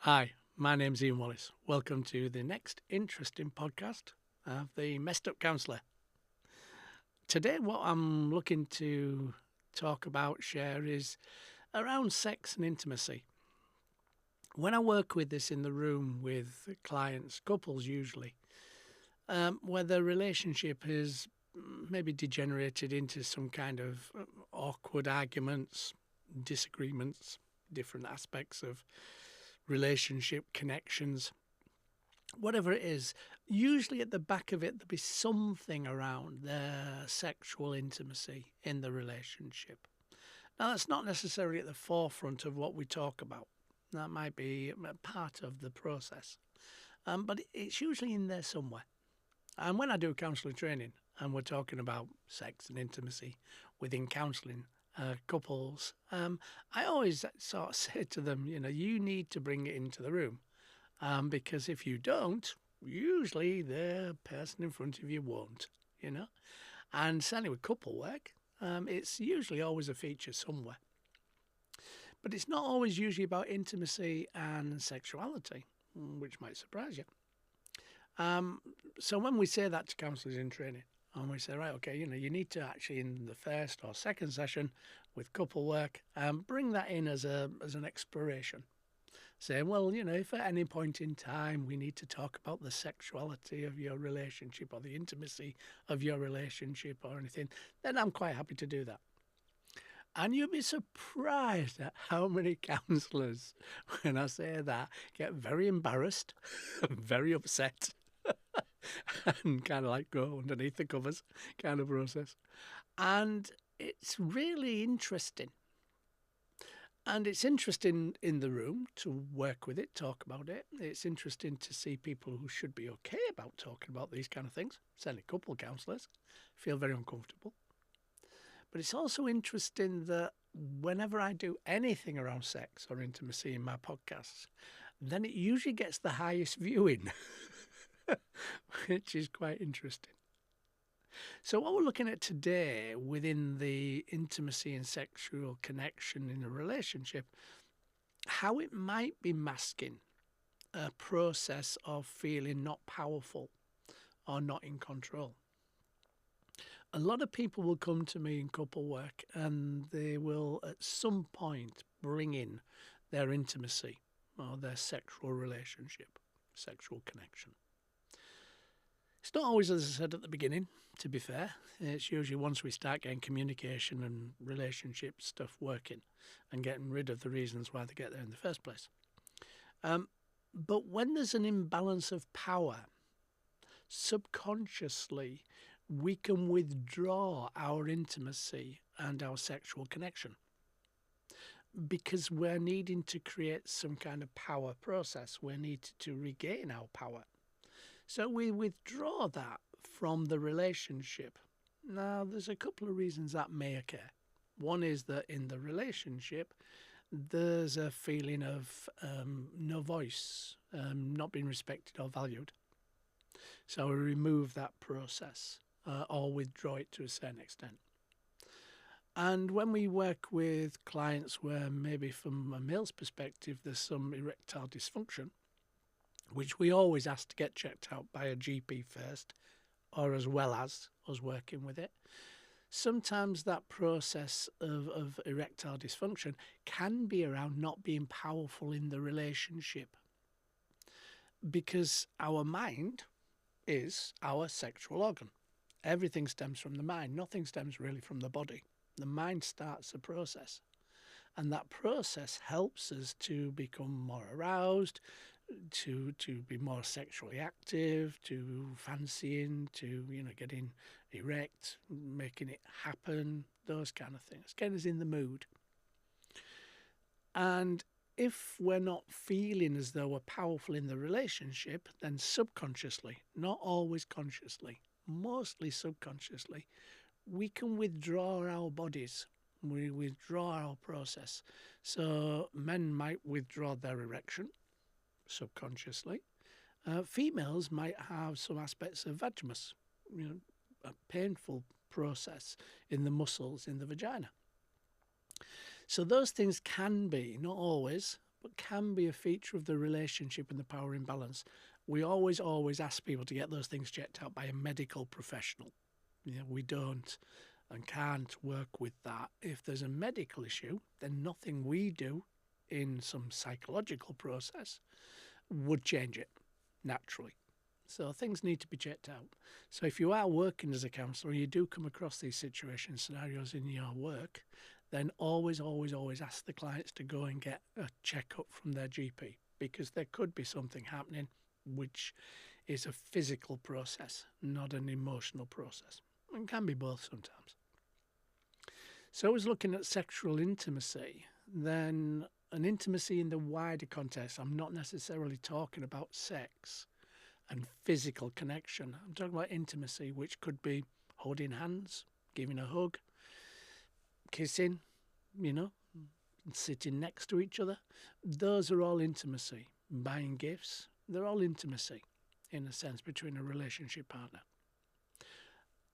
Hi, my name's Ian Wallace. Welcome to the next interesting podcast of the Messed Up Counsellor. Today, what I'm looking to talk about, share, is around sex and intimacy. When I work with this in the room with clients, couples usually, where the relationship is maybe degenerated into some kind of awkward arguments, disagreements, different aspects of relationship connections, whatever it is, usually at the back of it, there'll be something around their sexual intimacy in the relationship. Now, that's not necessarily at the forefront of what we talk about. That might be a part of the process, but it's usually in there somewhere. And when I do counselling training and we're talking about sex and intimacy within counselling couples, I always sort of say to them, you need to bring it into the room. Because if you don't, usually the person in front of you won't. And certainly with couple work, it's usually always a feature somewhere. But it's not always usually about intimacy and sexuality, which might surprise you. So when we say that to counsellors in training, and we say, right, okay, you need to actually in the first or second session with couple work, bring that in as an exploration. Saying, well, if at any point in time we need to talk about the sexuality of your relationship or the intimacy of your relationship or anything, then I'm quite happy to do that. And you'll be surprised at how many counsellors, when I say that, get very embarrassed, very upset, and kind of like go underneath the covers kind of process. And it's really interesting. And it's interesting in the room to work with it, talk about it. It's interesting to see people who should be okay about talking about these kind of things, certainly couple counsellors, feel very uncomfortable. But it's also interesting that whenever I do anything around sex or intimacy in my podcasts, then it usually gets the highest viewing, which is quite interesting. So what we're looking at today within the intimacy and sexual connection in a relationship, how it might be masking a process of feeling not powerful or not in control. A lot of people will come to me in couple work and they will at some point bring in their intimacy or their sexual relationship, sexual connection. It's not always, as I said at the beginning, to be fair. It's usually once we start getting communication and relationship stuff working and getting rid of the reasons why they get there in the first place. But when there's an imbalance of power, subconsciously, we can withdraw our intimacy and our sexual connection because we're needing to create some kind of power process. We're needing to regain our power. So we withdraw that from the relationship. Now, there's a couple of reasons that may occur. One is that in the relationship, there's a feeling of no voice, not being respected or valued. So we remove that process or withdraw it to a certain extent. And when we work with clients where maybe from a male's perspective there's some erectile dysfunction, which we always ask to get checked out by a GP first, or as well as us working with it. Sometimes that process of erectile dysfunction can be around not being powerful in the relationship, because our mind is our sexual organ. Everything stems from the mind. Nothing stems really from the body. The mind starts a process, and that process helps us to become more aroused, to be more sexually active, to fancying, to getting erect, making it happen, those kind of things, getting us in the mood. And if we're not feeling as though we're powerful in the relationship, then subconsciously, not always consciously, mostly subconsciously, we can withdraw our bodies. We withdraw our process. So men might withdraw their erection subconsciously. Females might have some aspects of vaginismus, a painful process in the muscles in the vagina. So those things can be, not always, but can be a feature of the relationship and the power imbalance. We always ask people to get those things checked out by a medical professional. We don't and can't work with that. If there's a medical issue, then nothing we do in some psychological process would change it naturally. So things need to be checked out. So if you are working as a counsellor, you do come across these situation scenarios in your work, then always ask the clients to go and get a checkup from their GP, because there could be something happening which is a physical process, not an emotional process. It can be both sometimes. So I was looking at sexual intimacy, then an intimacy in the wider context. I'm not necessarily talking about sex and physical connection. I'm talking about intimacy, which could be holding hands, giving a hug, kissing, sitting next to each other. Those are all intimacy. Buying gifts, they're all intimacy, in a sense, between a relationship partner.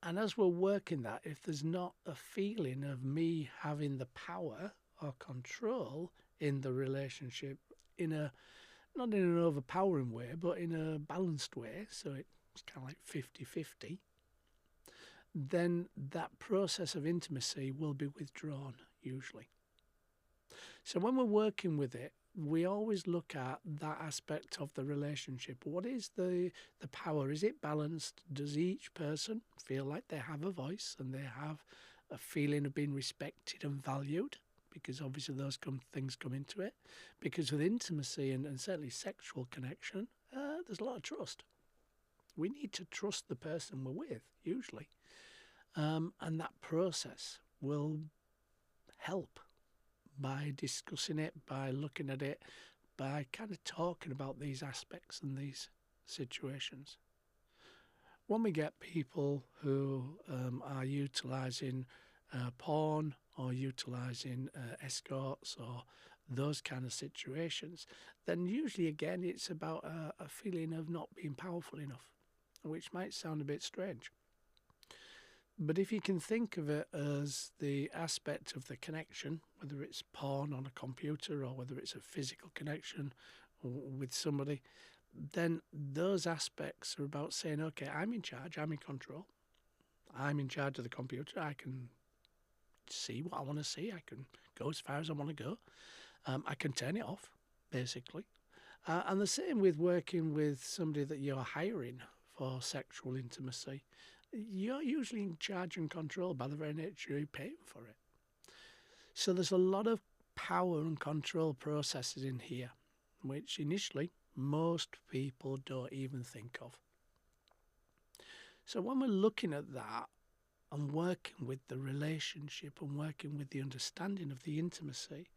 And as we're working that, if there's not a feeling of me having the power or control in the relationship, not in an overpowering way, but in a balanced way, so it's kind of like 50-50, then that process of intimacy will be withdrawn, usually. So when we're working with it, we always look at that aspect of the relationship. What is the power? Is it balanced? Does each person feel like they have a voice and they have a feeling of being respected and valued? Because obviously those things come into it. Because with intimacy and certainly sexual connection, there's a lot of trust. We need to trust the person we're with, usually. And that process will help by discussing it, by looking at it, by kind of talking about these aspects and these situations. When we get people who are utilising porn or utilising escorts or those kind of situations, then usually, again, it's about a feeling of not being powerful enough, which might sound a bit strange. But if you can think of it as the aspect of the connection, whether it's porn on a computer or whether it's a physical connection with somebody, then those aspects are about saying, okay, I'm in charge, I'm in control, I'm in charge of the computer, I can see what I want to see, I can go as far as I want to go, I can turn it off, basically. And the same with working with somebody that you're hiring for sexual intimacy. You're usually in charge and control by the very nature you're paying for it. So there's a lot of power and control processes in here, which initially most people don't even think of. So when we're looking at that and working with the relationship and working with the understanding of the intimacy,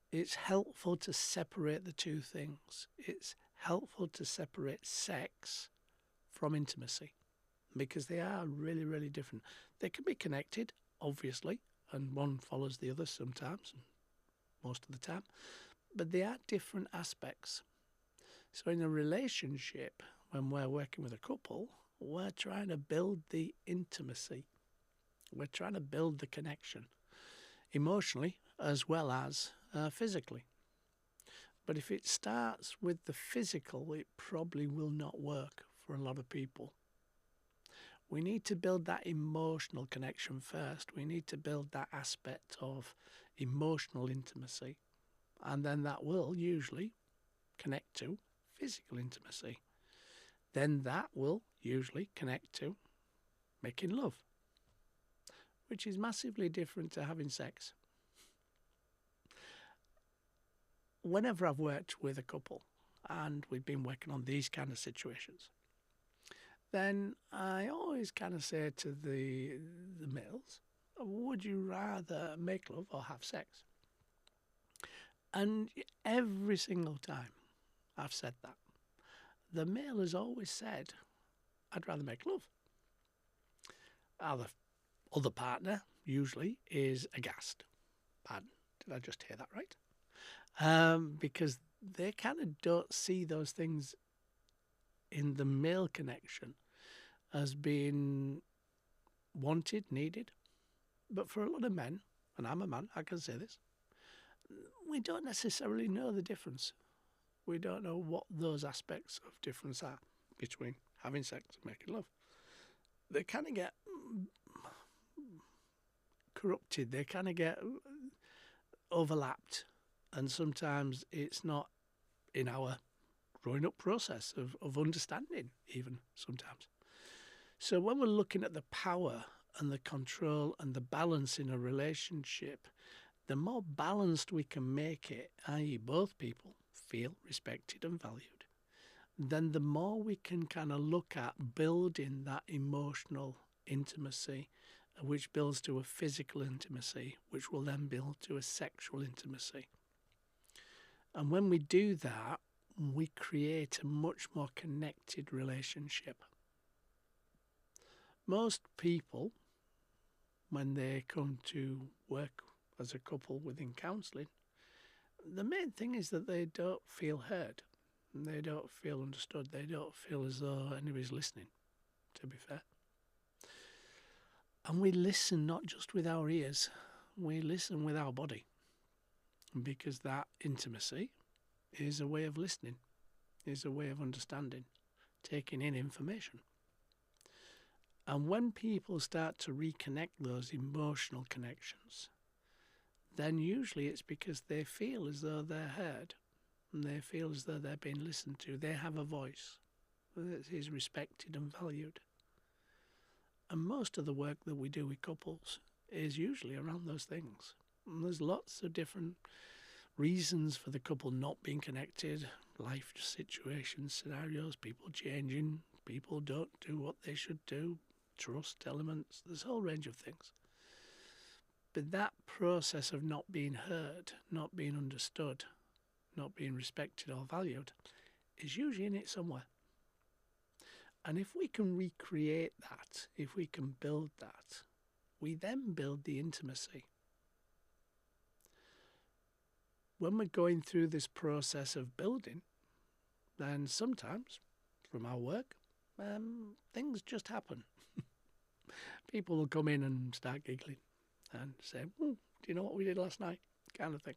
it's helpful to separate the two things. It's helpful to separate sex from intimacy, because they are really, really different. They can be connected, obviously, and one follows the other sometimes, most of the time, but they are different aspects. So in a relationship, when we're working with a couple, we're trying to build the intimacy. We're trying to build the connection, emotionally as well as physically. But if it starts with the physical, it probably will not work for a lot of people. We need to build that emotional connection first. We need to build that aspect of emotional intimacy. And then that will usually connect to physical intimacy. Then that will usually connect to making love, which is massively different to having sex. Whenever I've worked with a couple and we've been working on these kind of situations, then I always kind of say to the males, would you rather make love or have sex? And every single time I've said that, the male has always said, I'd rather make love. The other partner usually is aghast. Pardon, did I just hear that right? Because they kind of don't see those things in the male connection as being wanted, needed. But for a lot of men, and I'm a man, I can say this, we don't necessarily know the difference. We don't know what those aspects of difference are between having sex and making love. They kind of get corrupted. They kind of get overlapped. And sometimes it's not in our growing up process of understanding, even sometimes. So when we're looking at the power and the control and the balance in a relationship, the more balanced we can make it, i.e. both people feel respected and valued, then the more we can kind of look at building that emotional intimacy, which builds to a physical intimacy, which will then build to a sexual intimacy. And when we do that, we create a much more connected relationship. Most people, when they come to work as a couple within counselling, the main thing is that they don't feel heard. They don't feel understood. They don't feel as though anybody's listening, to be fair. And we listen not just with our ears, we listen with our body. Because that intimacy is a way of listening, is a way of understanding, taking in information. And when people start to reconnect those emotional connections, then usually it's because they feel as though they're heard, and they feel as though they're being listened to. They have a voice that is respected and valued. And most of the work that we do with couples is usually around those things. And there's lots of different reasons for the couple not being connected, life situations, scenarios, people changing, people don't do what they should do, trust elements, there's a whole range of things. But that process of not being heard, not being understood, not being respected or valued is usually in it somewhere. And if we can recreate that, if we can build that, we then build the intimacy. When we're going through this process of building, then sometimes, from our work, things just happen. People will come in and start giggling and say, do you know what we did last night? Kind of thing.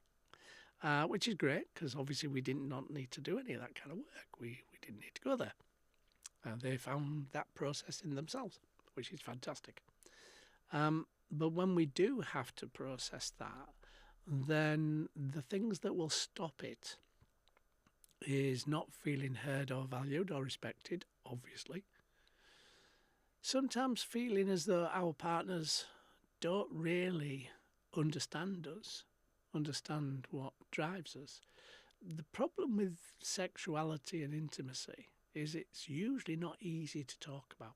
Which is great, because obviously we did not need to do any of that kind of work. We didn't need to go there. They found that process in themselves, which is fantastic. But when we do have to process that, then the things that will stop it is not feeling heard or valued or respected, obviously. Sometimes feeling as though our partners don't really understand us, understand what drives us. The problem with sexuality and intimacy is it's usually not easy to talk about.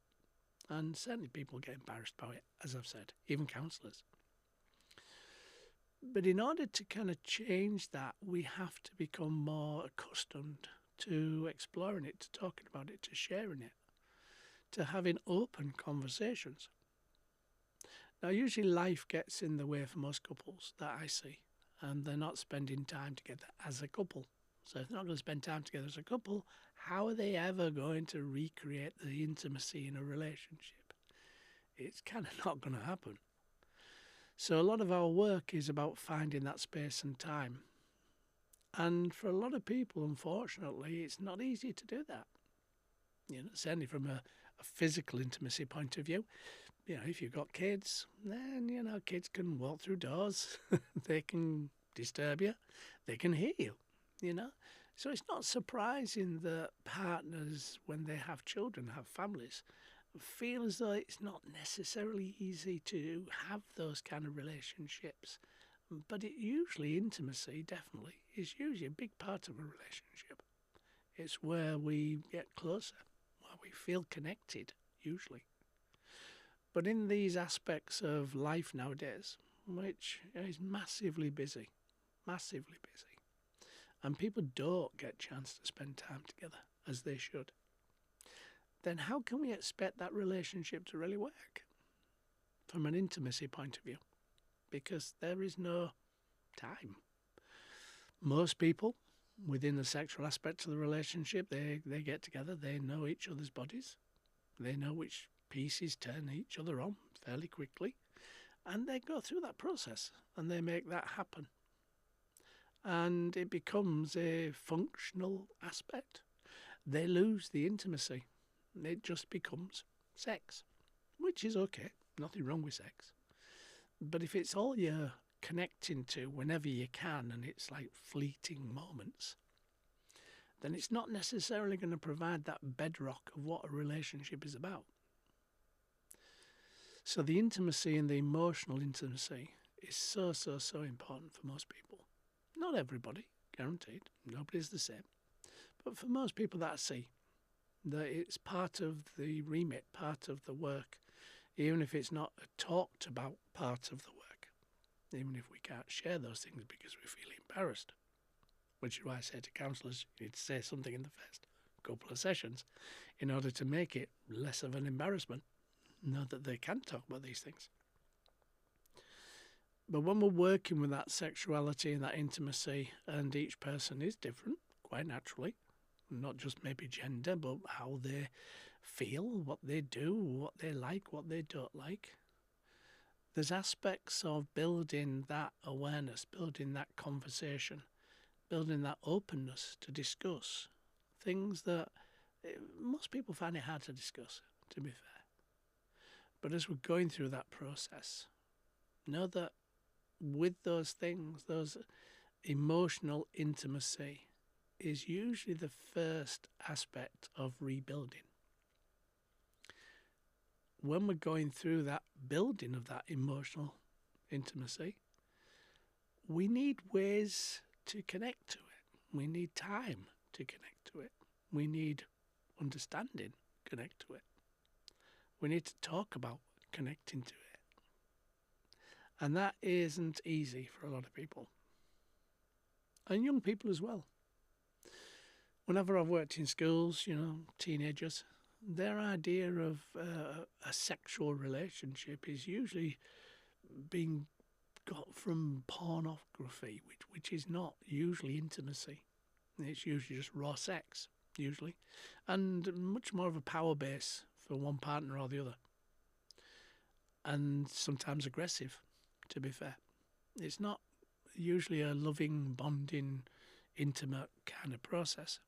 And certainly people get embarrassed by it, as I've said, even counsellors. But in order to kind of change that, we have to become more accustomed to exploring it, to talking about it, to sharing it, to having open conversations. Now, usually life gets in the way for most couples that I see, and they're not spending time together as a couple. So if they're not going to spend time together as a couple, how are they ever going to recreate the intimacy in a relationship? It's kind of not going to happen. So a lot of our work is about finding that space and time. And for a lot of people, unfortunately, it's not easy to do that. Certainly from a physical intimacy point of view. If you've got kids, then, kids can walk through doors. They can disturb you. They can hear you, So it's not surprising that partners, when they have children, have families, feel as though it's not necessarily easy to have those kind of relationships. But intimacy, definitely, is usually a big part of a relationship. It's where we get closer, where we feel connected, usually. But in these aspects of life nowadays, which is massively busy, and people don't get a chance to spend time together as they should, then how can we expect that relationship to really work from an intimacy point of view? Because there is no time. Most people, within the sexual aspect of the relationship, they get together, they know each other's bodies, they know which pieces turn each other on fairly quickly, and they go through that process and they make that happen. and it becomes a functional aspect. They lose the intimacy. It just becomes sex, which is okay. Nothing wrong with sex. But if it's all you're connecting to whenever you can and it's like fleeting moments, then it's not necessarily going to provide that bedrock of what a relationship is about. So the intimacy and the emotional intimacy is so important for most people. Not everybody, guaranteed. Nobody's the same. But for most people that I see, that it's part of the remit, part of the work, even if it's not a talked about part of the work, even if we can't share those things because we feel embarrassed, which is why I say to counsellors, you need to say something in the first couple of sessions in order to make it less of an embarrassment, know that they can talk about these things. But when we're working with that sexuality and that intimacy, and each person is different, quite naturally, not just maybe gender, but how they feel, what they do, what they like, what they don't like. There's aspects of building that awareness, building that conversation, building that openness to discuss things that most people find it hard to discuss, to be fair. But as we're going through that process, know that with those things, those emotional intimacy is usually the first aspect of rebuilding. When we're going through that building of that emotional intimacy, we need ways to connect to it. We need time to connect to it. We need understanding, connect to it. We need to talk about connecting to it. And that isn't easy for a lot of people. And young people as well. Whenever I've worked in schools, teenagers, their idea of a sexual relationship is usually being got from pornography, which is not usually intimacy. It's usually just raw sex, usually, and much more of a power base for one partner or the other. And sometimes aggressive, to be fair. It's not usually a loving, bonding, intimate kind of process.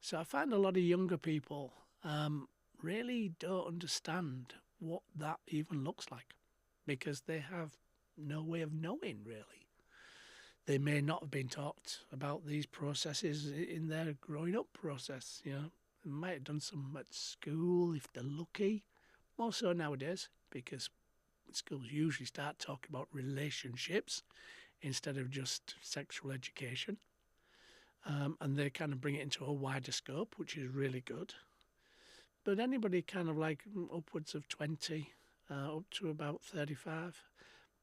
So I find a lot of younger people really don't understand what that even looks like, because they have no way of knowing, really. They may not have been taught about these processes in their growing up process, They might have done some at school if they're lucky. More so nowadays, because schools usually start talking about relationships instead of just sexual education. And they kind of bring it into a wider scope, which is really good. But anybody kind of like upwards of 20, up to about 35,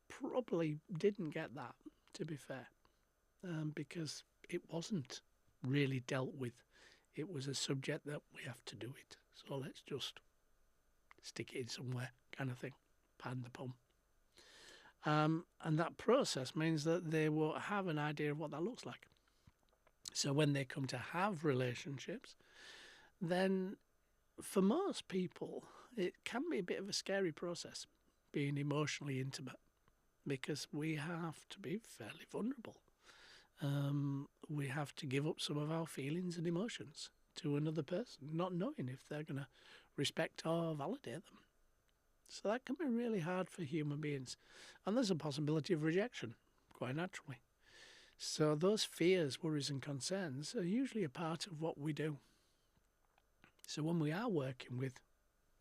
probably didn't get that, to be fair, because it wasn't really dealt with. It was a subject that we have to do it, so let's just stick it in somewhere, kind of thing, pardon the pun. And that process means that they will have an idea of what that looks like. So when they come to have relationships, then for most people, it can be a bit of a scary process, being emotionally intimate, because we have to be fairly vulnerable. We have to give up some of our feelings and emotions to another person, not knowing if they're going to respect or validate them. So that can be really hard for human beings. And there's a possibility of rejection, quite naturally. So those fears, worries and concerns are usually a part of what we do. So when we are working with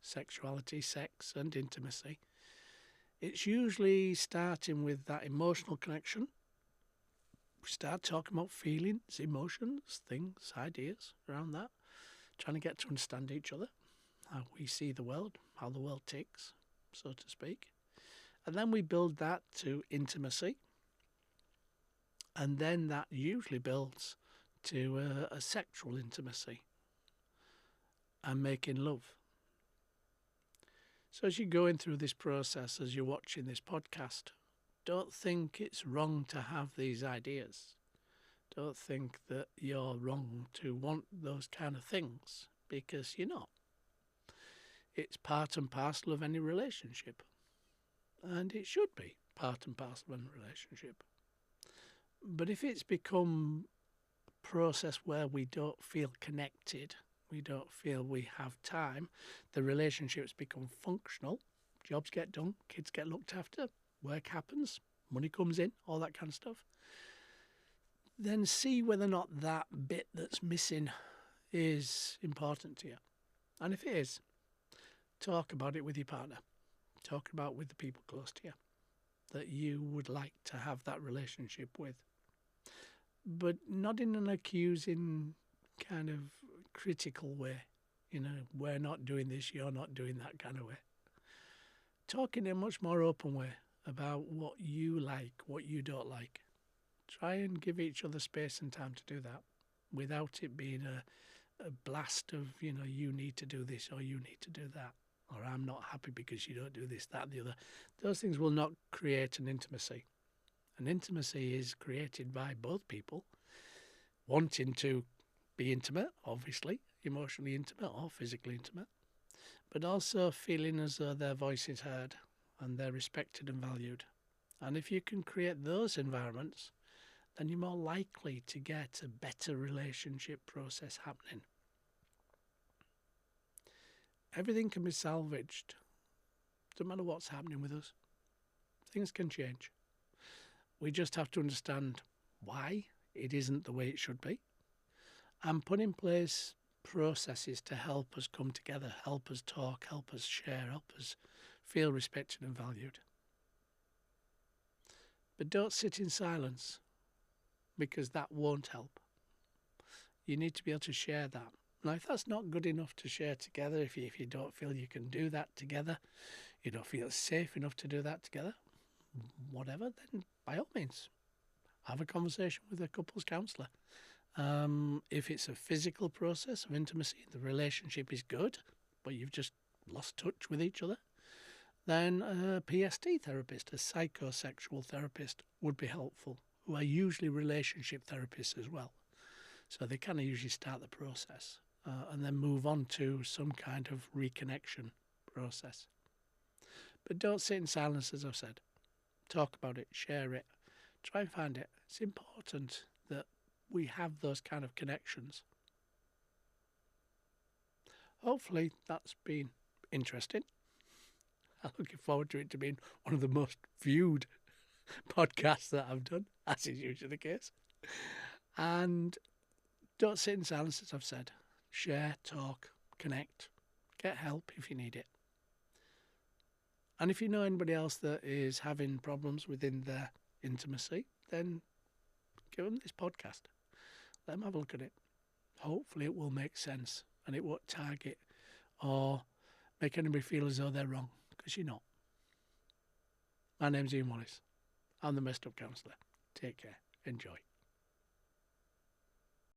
sexuality, sex and intimacy, it's usually starting with that emotional connection. We start talking about feelings, emotions, things, ideas around that, trying to get to understand each other, how we see the world, how the world ticks, so to speak. And then we build that to intimacy. And then that usually builds to a sexual intimacy and making love. So as you're going through this process, as you're watching this podcast, don't think it's wrong to have these ideas. Don't think that you're wrong to want those kind of things, because you're not. It's part and parcel of any relationship. And it should be part and parcel of any relationship. But if it's become a process where we don't feel connected, we don't feel we have time, the relationships become functional, jobs get done, kids get looked after, work happens, money comes in, all that kind of stuff, then see whether or not that bit that's missing is important to you. And if it is, talk about it with your partner. Talk about it with the people close to you that you would like to have that relationship with. But not in an accusing kind of critical way. We're not doing this, you're not doing that kind of way. Talk in a much more open way about what you like, what you don't like. Try and give each other space and time to do that without it being a blast of, you need to do this or you need to do that, or I'm not happy because you don't do this, that, and the other. Those things will not create an intimacy. An intimacy is created by both people wanting to be intimate, obviously, emotionally intimate or physically intimate, but also feeling as though their voice is heard and they're respected and valued. And if you can create those environments, then you're more likely to get a better relationship process happening. Everything can be salvaged. Doesn't matter what's happening with us. Things can change. We just have to understand why it isn't the way it should be and put in place processes to help us come together, help us talk, help us share, help us feel respected and valued. But don't sit in silence, because that won't help. You need to be able to share that. Now, if that's not good enough to share together, if you don't feel you can do that together, you don't feel safe enough to do that together, whatever, then by all means, have a conversation with a couples counsellor. If it's a physical process of intimacy, the relationship is good, but you've just lost touch with each other, then a PST therapist, a psychosexual therapist, would be helpful, who are usually relationship therapists as well. So they kind of usually start the process and then move on to some kind of reconnection process. But don't sit in silence, as I've said. Talk about it, share it, try and find it. It's important that we have those kind of connections. Hopefully that's been interesting. I'm looking forward to it to being one of the most viewed podcasts that I've done, as is usually the case. And don't sit in silence, as I've said. Share, talk, connect, get help if you need it. And if you know anybody else that is having problems within their intimacy, then give them this podcast. Let them have a look at it. Hopefully it will make sense and it won't target or make anybody feel as though they're wrong, because you're not. My name's Ian Wallace. I'm the Messed Up Counsellor. Take care. Enjoy.